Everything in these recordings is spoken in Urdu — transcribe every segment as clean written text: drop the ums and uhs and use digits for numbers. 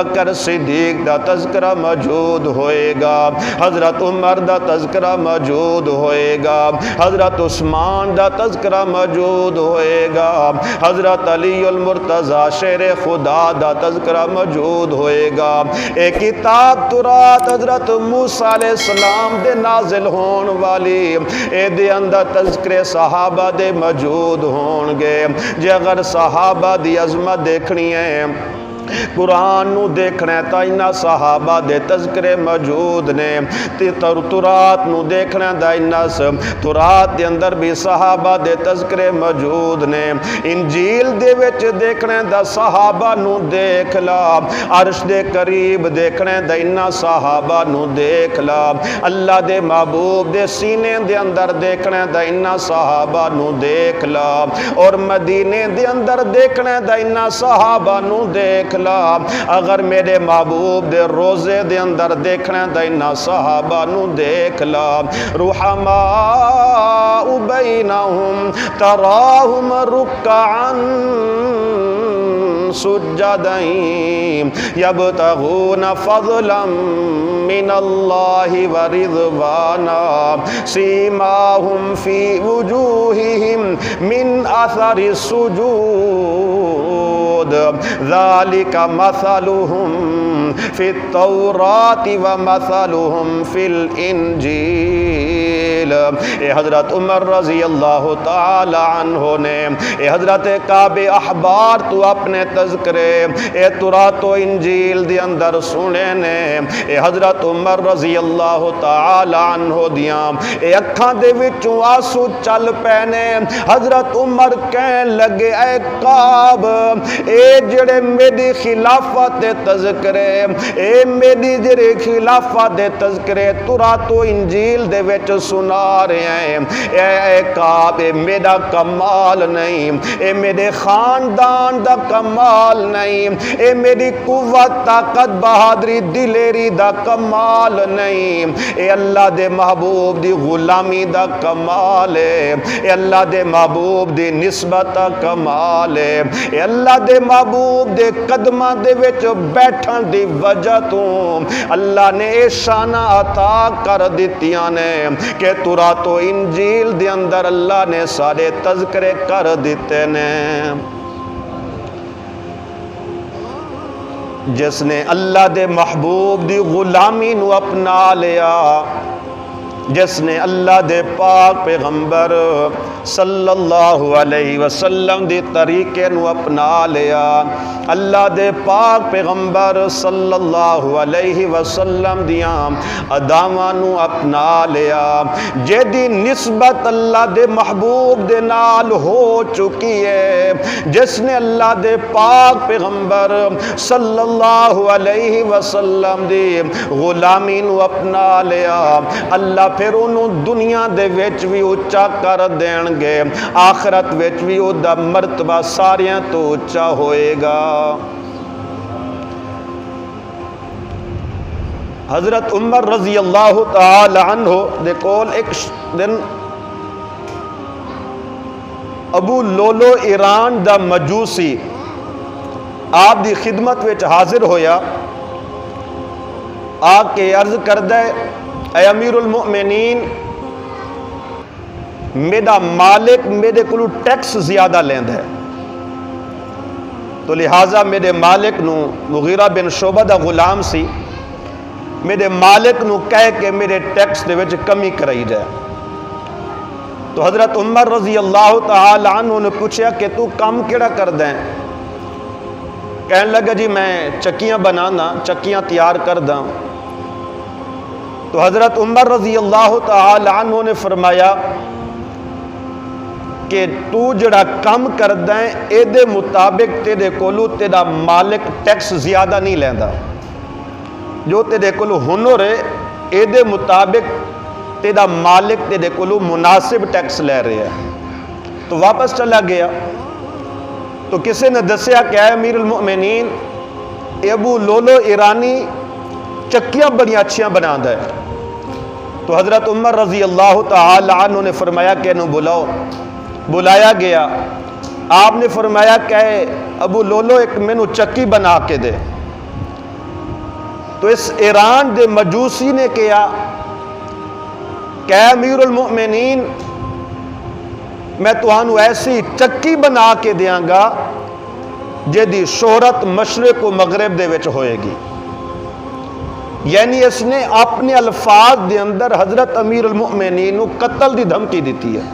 بکر صدیق دا تذکرہ موجود ہوئے گا، حضرت عمر دا تذکرہ موجود ہوئے گا، حضرت عثمان دا تذکرہ موجود ہوئے گا، حضرت علی المرتضی شیر خدا دا تذکرہ موجود ہوئے گا۔ ایک کتاب تورات حضرت موسیٰ علیہ السلام دے نازل ہون والی، اے دے اندر تذکرے صحابہ دے موجود ہون گے۔ جے اگر صحابہ دی عظمت دیکھنی ہے، قرآن نو دیکھنا ہے تا انہا صحابہ دے تذکرے موجود نے، تورات نو دیکھنا دا انہا تورات دے اندر بھی صحابہ دے تذکرے موجود نے، انجیل دے وچ دیکھنا دا صحابہ نو دیکھ لا، عرش دے قریب دیکھنا دا انہا صحابہ نو دیکھ لا، اللہ دے محبوب دے سینے دے اندر دیکھنا دا انہا صحابہ نو دیکھ لا، اور مدینے دے اندر دیکھنا دا انہا صحابہ نو دیکھ لا۔ اگر میرے محبوب دے روزے دے اندر دیکھنا دا انہا صحابہ نو دیکھ لا۔ رحماء بینہم تراہم رکعا سجدین یبتغون فضلا من اللہ ورضوانا سیماہم فی وجوہہم من اثر السجود ذالک مثلہم فی التوراۃ ومثلہم فی الانجیل۔ اے حضرت عمر رضی اللہ تعالی عنہ نے، اے حضرت کعب احبار تو اپنے تذکرے اے تورات و انجیل دی اندر سنے نے، اے حضرت عمر رضی اللہ تعالی عنہ دیاں اے اکھاں دے وچوں آنسو چل پینے۔ حضرت عمر کہن لگے اے کعب، اے جڑے میری خلافت دے تذکرے، اے میری جڑے خلافت دے تذکرے تورات و انجیل دے وچ سنا رہے ہیں، اے کعب اے میرا کمال نہیں، اے میرے خاندان دا کمال نہیں، اے میری قوت طاقت بہادری دلیری دا کمال نہیں، اے اللہ دے محبوب دی غلامی دا کمال ہے، اے اللہ دے محبوب دی نسبت دا کمال ہے، اے اللہ دے محبوب دے قدمہ دے وچ بیٹھن دی وجہ تو اللہ نے اے شانہ عطا کر دیتیاں نے کہ تورات و انجیل دے اندر اللہ نے سارے تذکرے کر دیتے نے۔ جس نے اللہ دے محبوب دی غلامی نو اپنا لیا، جس نے اللہ دے پاک پیغمبر صلی اللہ علیہ وسلم دی طریقے نو اپنا لیا، اللہ دے پاک پیغمبر صلی اللہ علیہ وسلم دیاں اداواں نو اپنا لیا، جے دی نسبت اللہ دے محبوب دے نال ہو چکی ہے، جس نے اللہ دے پاک پیغمبر صلی اللہ علیہ وسلم دی غلامی نو اپنا لیا، اللہ پھر انہوں دنیا دے وچ بھی اچا کر دین گے، آخرت وچ بھی او دا مرتبہ ساریاں تو اچا ہوئے گا۔ حضرت عمر رضی اللہ تعالی عنہ دے کول ایک دن ابو لولو ایران دا مجوسی آپ دی خدمت وچ حاضر ہویا، آ کے عرض کردے اے امیر المؤمنین، میرا مالک میرے کلو ٹیکس زیادہ لیند ہے، تو لہٰذا میرے مالک نو مغیرہ بن شعبہ دا غلام سی، میرے مالک نو کہہ کہ میرے ٹیکس دے وچ کمی کرائی جائے۔ تو حضرت عمر رضی اللہ تعالی عنہ نے پوچھا کہ تو کام کیڑا کر دیں؟ کہنے لگا جی میں چکیاں بنانا، چکیاں تیار کر داں۔ تو حضرت عمر رضی اللہ تعالی عنہ نے فرمایا کہ تو جڑا کم کر دیں اے دے مطابق تیرے کولو تیرا مالک ٹیکس زیادہ نہیں لیندہ، جو تیرے کولو ہنر ہے اے دے مطابق تیرا مالک تیرے کولو مناسب ٹیکس لے رہے ہیں۔ تو واپس چلا گیا، تو کسی نے دسیا کہ اے امیر المؤمنین، ابو لولو ایرانی چکیاں بڑی اچھیاں بنا دے۔ تو حضرت عمر رضی اللہ تعالی عنہ نے فرمایا کہ انہوں بلاؤ، بلایا گیا، آپ نے فرمایا کہ ابو لولو ایک مینو چکی بنا کے دے۔ تو اس ایران دے مجوسی نے کہا کہ اے امیر المؤمنین میں تہانوں ایسی چکی بنا کے دیاں گا جدی شہرت مشرق و مغرب دے وچ ہوئے گی. یعنی اس نے اپنے الفاظ دے اندر حضرت امیر المؤمنین کو قتل دی دھمکی دیتی ہے.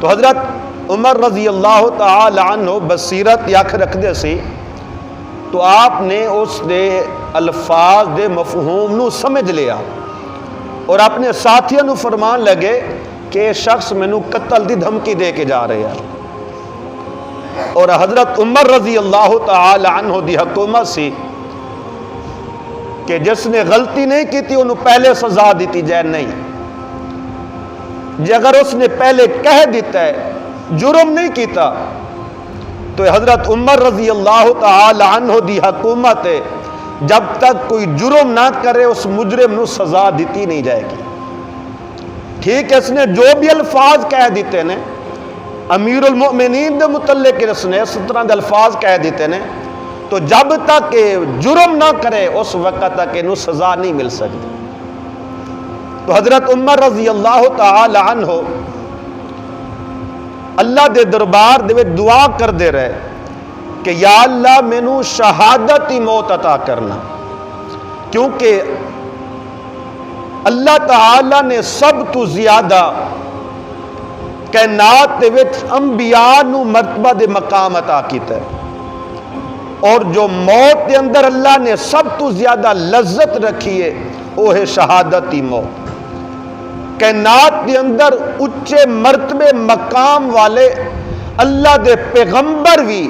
تو حضرت عمر رضی اللہ تعالی عنہ بصیرت یخ رکھ دے سی تو آپ نے اس دے الفاظ دے مفہوم نو سمجھ لیا اور اپنے ساتھیوں نو فرمان لگے کہ شخص مینوں قتل دی دھمکی دے کے جا رہے ہیں. اور حضرت عمر رضی اللہ تعالی عنہ دی حکومت سی کہ جس نے غلطی نہیں کی تھی انہوں پہلے سزا دیتی جائے نہیں. جی اگر اس نے پہلے کہہ دیتا ہے جرم نہیں کیتا تو حضرت عمر رضی اللہ تعالی عنہ دی حکومت ہے جب تک کوئی جرم نہ کرے اس مجرم نو سزا دیتی نہیں جائے گی. ٹھیک ہے اس نے جو بھی الفاظ کہہ دیتے ہیں امیر المؤمنین دے متعلق اس نے اس طرح دے الفاظ کہہ دیتے ہیں تو جب تک کہ جرم نہ کرے اس وقت تک انہوں سزا نہیں مل سکتی. تو حضرت عمر رضی اللہ تعالی عنہ اللہ دے دربار دے دعا کر دے رہے کہ یا اللہ مینوں شہادتی موت عطا کرنا، کیونکہ اللہ تعالی نے سب تو زیادہ کائنات دے وچ انبیاء نو مرتبہ دے مقام عطا کیتا ہے، اور جو موت دے اندر اللہ نے سب تو زیادہ لذت رکھی ہے وہ ہے شہادتی موت. کائنات دے اندر اچھے مرتبے مقام والے اللہ دے پیغمبر بھی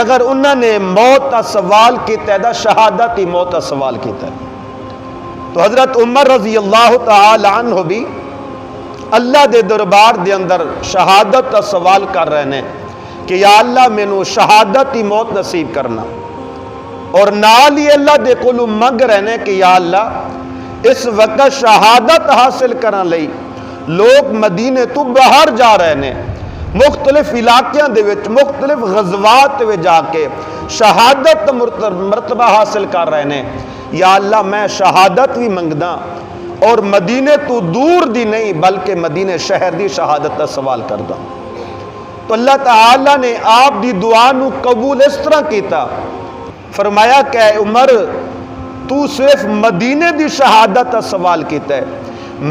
اگر انہوں نے موت کا سوال کیتا ہے شہادتی موت کا سوال کیتا ہے. تو حضرت عمر رضی اللہ تعالی عنہ بھی اللہ دے دربار دے اندر شہادت کا سوال کر رہے ہیں کہ یا اللہ مینوں شہادتی موت نصیب کرنا، اور نال ہی اللہ دے کولوں منگ رہے ہیں کہ یا اللہ اس وقت شہادت حاصل کرنے لئی لوگ مدینے تو باہر جا رہے ہیں، مختلف علاقیاں دے وچ مختلف غزوات دے جا کے شہادت مرتبہ حاصل کر رہے ہیں. یا اللہ میں شہادت بھی منگدا اور مدینے تو دور دی نہیں بلکہ مدینے شہر دی شہادت کا سوال کردا. تو اللہ تعالی نے آپ دی دعا نو قبول اس طرح کیتا، فرمایا کہ اے عمر تو صرف مدینے دی شہادت کا سوال کیتا ہے،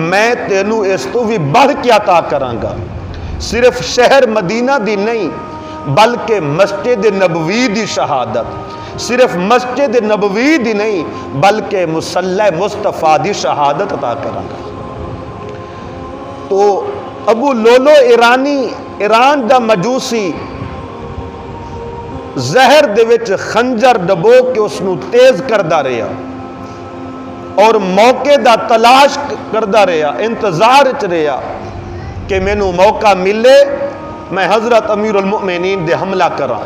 میں تینوں اس تو بھی بڑھ کے عطا کراں گا. صرف شہر مدینہ دی نہیں بلکہ مسجد نبوی دی شہادت، صرف مسجد نبوی دی نہیں بلکہ مصلی مصطفیٰ دی شہادت عطا کراں گا. تو ابو لولو ایران دا مجوسی زہر دے وچ خنجر ڈبو کے اس نو تیز کردا رہا اور موقع دا تلاش کردا رہا، انتظار وچ رہا کہ مینوں موقع ملے میں حضرت امیر المؤمنین دے حملہ کراں،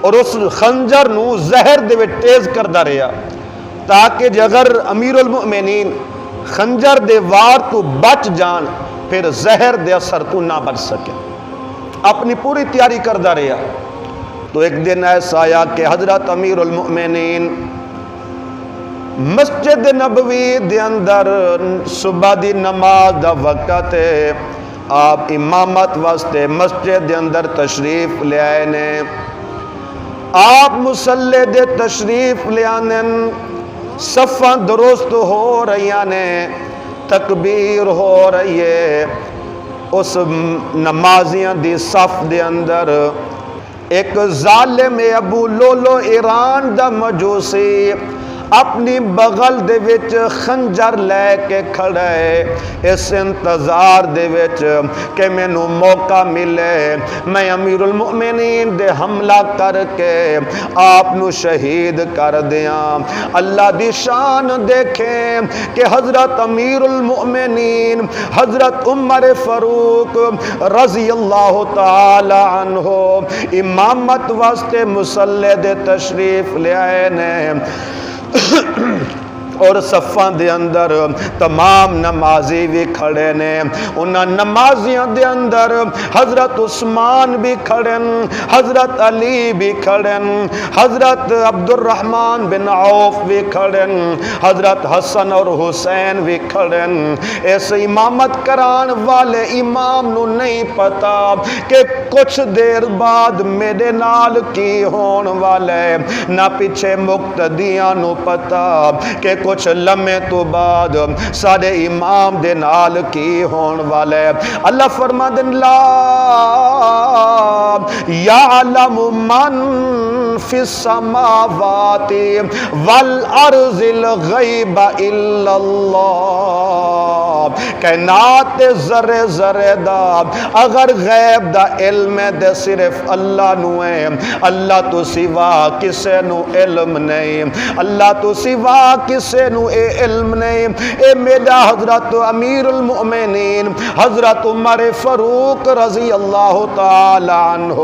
اور اس خنجر نو زہر دے وچ تیز کردا رہا تاکہ جے اگر امیر المؤمنین خنجر دے وار تو بچ جان پھر زہر دے اثر تو نہ بچ سکے. اپنی پوری تیاری کردا رہا. تو ایک دن ایسا آیا کہ حضرت امیر المؤمنین مسجد نبوی دے اندر صبح دی نماز دا وقت ہے، آپ امامت واسطے مسجد دے اندر تشریف لے آئے نے. آپ مصلی دے تشریف لے آنے، صفاں درست ہو رہی نے، تکبیر ہو رہی ہے. اس نمازیاں دی صف دے اندر ایک ظالم ابو لولو ایران دا مجوسی اپنی بغل دے وچ خنجر لے کے کھڑا ہے، اس انتظار دے وچ کہ مینوں موقع ملے میں امیر المؤمنین دے حملہ کر کے آپ نو شہید کر دیاں. اللہ دی شان دیکھیں کہ حضرت امیر المؤمنین حضرت عمر فاروق رضی اللہ تعالی عنہ امامت واسطے مصلی دے تشریف لے آئے نے. اور صفاں دے اندر تمام نمازی بھی کھڑے نے، انہاں نمازیاں دے اندر حضرت عثمان بھی کھڑے، حضرت علی بھی کھڑے، حضرت عبد الرحمن بن عوف بھی کھڑے، حضرت حسن اور حسین بھی کھڑے۔ اس امامت کران والے امام نو نہیں پتا کہ کچھ دیر بعد میرے نال کی ہون والے، نہ پیچھے مقتدیاں نو پتا کہ کچھ لمحے تو بعد سارے امام دے نال کی ہون والے۔ اللہ فرما دن لا یعلم من فی السماوات والارض الغیب الا اللہ، کائنات ذرے ذرے دا اگر غیب دا علم دے صرف اللہ نو ہے، اللہ تو سوا کسے نو علم نہیں، اللہ تو سوا کسے نو اے علم نہیں۔ اے میرا حضرت امیر المؤمنین حضرت عمر فاروق رضی اللہ تعالی عنہ،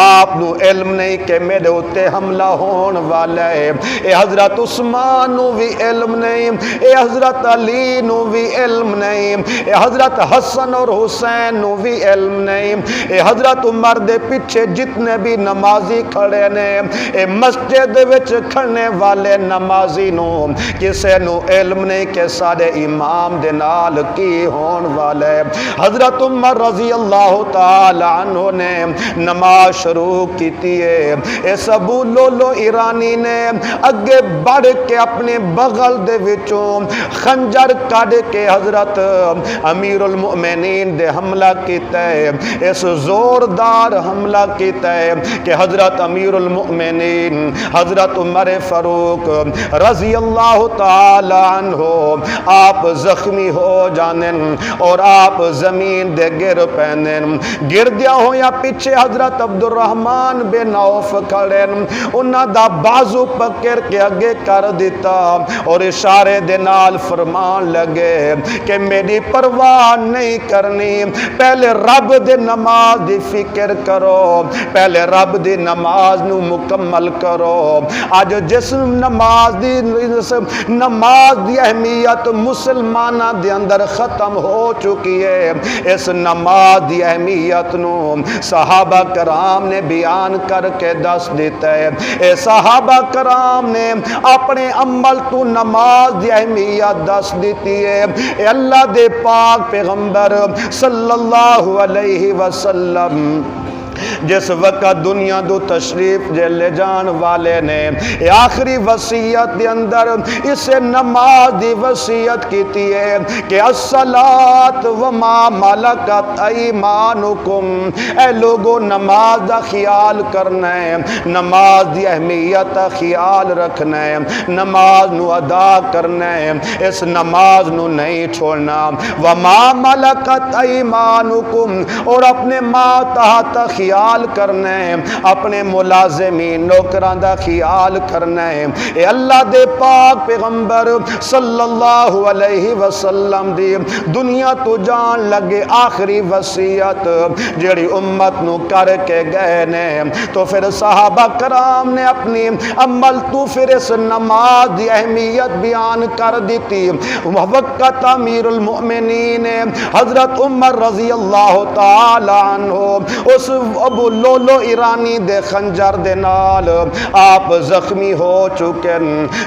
آپ نو علم نہیں کہ میرے اتے حملہ ہون والا ہے، اے حضرت عثمان نو بھی علم نہیں، اے حضرت علی نو بھی علم نہیں، اے حضرت حسن اور حسین نو بھی علم نہیں، اے حضرت عمر دے پیچھے جتنے بھی نمازی کھڑے نے، اے مسجد وچ کھڑنے والے نمازی نو کسے نو علم نہیں کہ سارے امام دے نال کی ہون والے۔ حضرت عمر رضی اللہ تعالی عنہ نے نماز شروع کیتی ہے، اس ابو لولو ایرانی نے اگے بڑھ کے اپنے بغل دے وچوں خنجر کڈ کے حضرت امیر المؤمنین دے حملہ کیتا ہے، اس زوردار حملہ کیتا ہے کہ حضرت امیر المؤمنین حضرت عمر فاروق رضی اللہ تعالی عنہ آپ زخمی ہو جانن اور آپ زمین دے گر پینن، گردیا ہویا پیچھے حضرت عبد الرحمن بن عوف کھڑے، انہاں دا بازو پکڑ کے اگے کر دیتا اور اشارے دے نال فرمان لگے کہ میری پرواہ نہیں کرنی، پہلے رب دے نماز دی فکر کرو، پہلے رب دی نماز نو مکمل کرو۔ آج جس نماز دی اہمیت مسلمانہ دے اندر ختم ہو چکی ہے، اس نماز دی اہمیت نو صحابہ کرام نے بیان کر کے دس دیتا ہے، اے صحابہ کرام نے اپنے عمل تو نماز دی اہمیت دس دیتی ہے۔ اے اللہ دے پاک پیغمبر صلی اللہ علیہ وسلم جس وقت دنیا دو تشریف لے جان والے نے آخری وصیت دے اندر اس نماز دی وصیت کیتی ہے کہ الصلاۃ وما ملکت ایمانکم، اے لوگو نماز دا خیال کرنا ہے، نماز دی اہمیت دا خیال رکھنا ہے، نماز نو ادا کرنا ہے، اس نماز نو نہیں چھوڑنا۔ وما ملکت ایمانکم، اور اپنے ماتحت خیال کرنا ہے، اپنے ملازمین نوکران دا خیال کرنا ہے۔ اے اللہ دے پاک پیغمبر صلی اللہ علیہ وسلم دی دنیا تو جان لگے آخری وصیت جڑی امت نو کر کے گئے نے، تو پھر صحابہ کرام نے اپنی عمل تو پھر اس نماز دی اہمیت بیان کر دیتی۔ وقت امیر المؤمنین حضرت عمر رضی اللہ تعالی عنہ اس ابو لولو ایرانی دے خنجر دے نال آپ زخمی ہو چکے،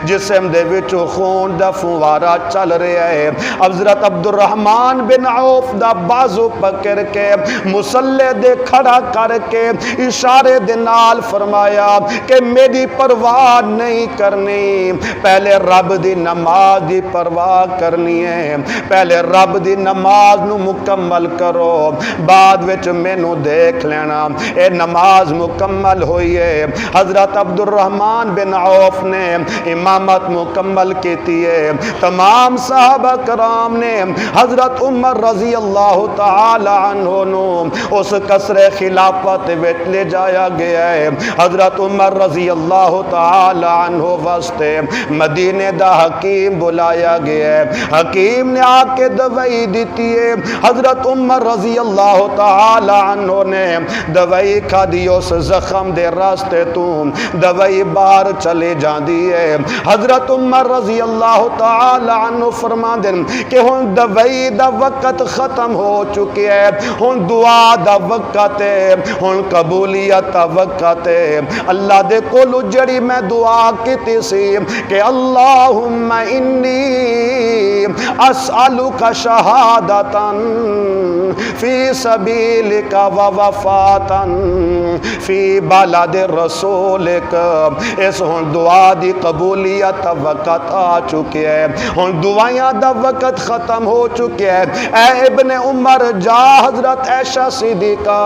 جسم دے وچوں خون دا فوارا چل رہا ہے۔ حضرت عبد الرحمن بن عوف دا بازو پکڑ کے مصلی دے کھڑا کر کے اشارے دے نال فرمایا کہ میری پرواہ نہیں کرنی، پہلے رب دی نماز دی پرواہ کرنی ہے، پہلے رب دی نماز نو مکمل کرو، بعد وچ مینوں دیکھ لینا۔ اے نماز مکمل ہوئی ہے، حضرت عبد الرحمن بن عوف نے امامت مکمل کیتی ہے، تمام صحابہ کرام نے حضرت عمر رضی اللہ تعالی عنہ نو اس قصر خلافت وچ لے جایا گیا ہے۔ حضرت عمر رضی اللہ تعالی عنہ واسطے مدینے دا حکیم بلایا گیا ہے، حکیم نے آ کے دوائی دیتی ہے۔ حضرت عمر رضی اللہ تعالی عنہ نے دوائی کھا دی اس زخم دے راستے تو دوائی باہر چلے جاندی ہے۔ حضرت عمر رضی اللہ تعالی عنہ فرما دین کہ ہن دوائی دا وقت ختم ہو چکے ہے، ہن دعا دا وقت ہے، ہن قبولیت دا وقت ہے۔ اللہ دے کولو جڑی میں دعا کیتی سی کہ اللہم انی اسألک شہادتا فی سبیلک و وفاتا فی بلد رسولک، اس ہن دعا دی قبولیت دا وقت آ چکے ہے، ہن دعائیاں دا وقت ختم ہو چکے ہے۔ اے ابن عمر جا حضرت عائشہ صدیقہ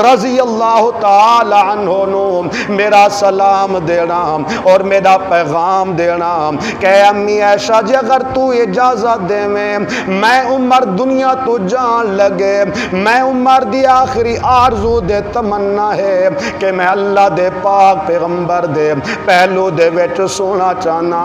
رضی اللہ تعالی عنہ نو میرا سلام دینا اور میرا پیغام دینا کہ امی عائشہ جی اگر تو اجازت دے میں عمر دنیا تو جان لگے، میں عمر دی آخری آرزو دے تمنا ہے کہ میں اللہ دے پاک پیغمبر دے پہلو دے وچ سونا چاہنا۔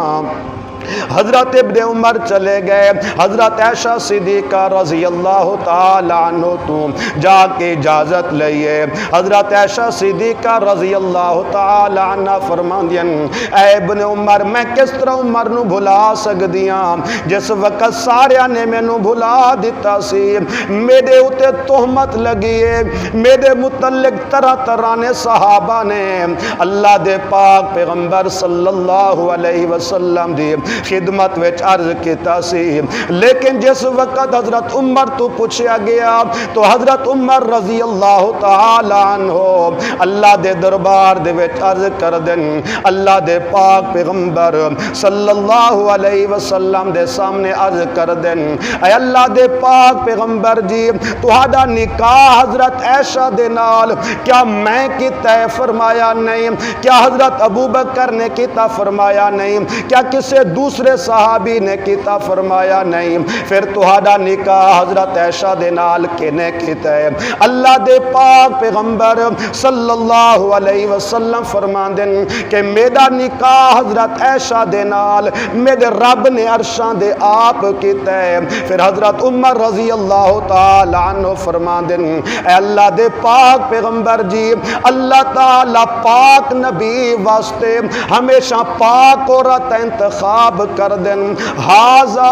حضرت ابن عمر چلے گئے، حضرت عائشہ صدیقہ رضی اللہ تعالی عنہ تو جا کے اجازت لئیے۔ حضرت عائشہ صدیقہ رضی اللہ تعالی عنہ فرماندیں اے ابن عمر میں کس طرح عمر نو بھلا سکدیاں جس وقت سارے نے میں نو بھلا دیتا سی، میرے اتے تہمت لگیے، میرے متعلق طرح طرح نے صحابہ نے اللہ دے پاک پیغمبر صلی اللہ علیہ وسلم دی خدمت وچ عرض کیتا سی، لیکن جس وقت حضرت عمر تو پوچھا گیا تو حضرت عمر رضی اللہ تعالی عنہ اللہ دے دربار دے وچ عرض کر دیں، اللہ دے پاک پیغمبر صلی اللہ علیہ وسلم دے سامنے عرض کر دیں اے اللہ دے پاک پیغمبر جی تہاڈا نکاح حضرت عائشہ دے نال کیا میں کیتا ہے؟ فرمایا نہیں۔ کیا حضرت ابو بکر نے کیتا؟ فرمایا نہیں۔ کیا کسے دوسرے صحابی نے کیتا؟ فرمایا نہیں۔ پھر تہاڈا نکاح حضرت عائشہ دے نال کنے کیتا ہے؟ اللہ دے پاک پیغمبر صلی اللہ علیہ وسلم فرماندن کہ میرا نکاح حضرت عائشہ دے نال میرے رب نے عرشاں دے آپ کیتا ہے۔ پھر حضرت عمر رضی اللہ تعالی عنہ فرماندن اے اللہ دے پاک پیغمبر جی اللہ تعالی پاک نبی واسطے ہمیشہ پاک عورت انتخاب کر دیں، ہاذا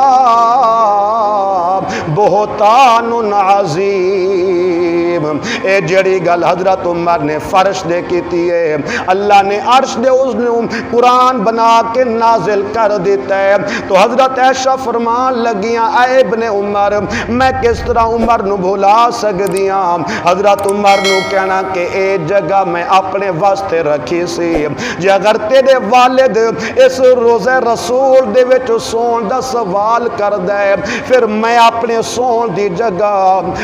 بہتان عظیم۔ اے جڑی گل حضرت عمر نے فرش دے کیتی ہے، اللہ نے عرش دے اس نے قرآن بنا کے نازل کر دیتا ہے۔ تو حضرت عائشہ فرمان لگیاں اے ابن عمر میں کس طرح عمر نو بھلا سکدیاں؟ حضرت عمر نو کہنا کہ اے جگہ میں اپنے واسطے رکھی سی، جے اگر تیرے والد اس روزہ رسول دے وچ سون دا سوال کر دے پھر میں اپنے سون دی جگہ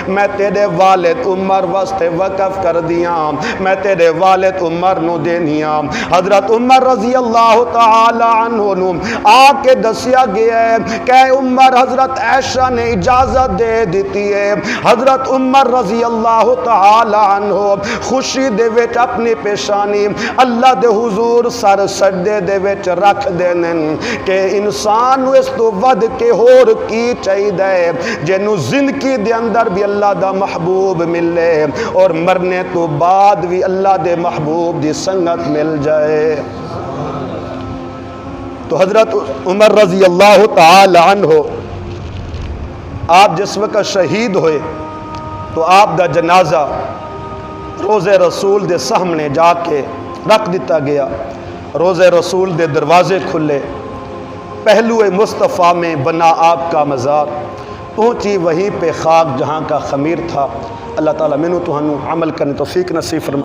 میں تیرے والد عمر واسطے وقف کر دیاں، میں تیرے والد عمر نو دینیاں۔ حضرت عمر رضی اللہ تعالی عنہ نو آ کے دسیا گیا ہے کہ عمر حضرت عائشہ نے اجازت دے دیتی ہے۔ حضرت عمر رضی اللہ تعالی عنہ خوشی دے وچ اپنی پیشانی اللہ دے حضور سر سجدے دے وچ رکھ دینن کہ انسان نو اس تو ود کے ہور کی چاہیے جنو زندگی دے اندر بھی اللہ دا محبوب ملے اور مرنے تو بعد بھی اللہ دے محبوب دی سنگت مل جائے۔ تو حضرت عمر رضی اللہ تعالی عنہ آپ جس وقت شہید ہوئے تو آپ دا جنازہ روزے رسول دے سامنے جا کے رکھ دیتا گیا، روزے رسول دے دروازے کھلے، پہلو مصطفیٰ میں بنا آپ کا مزار، پہنچی وہیں پہ خاک جہاں کا خمیر تھا۔ اللہ تعالیٰ منو تو ہنو عمل کرنے توفیق نصیب فرمائے۔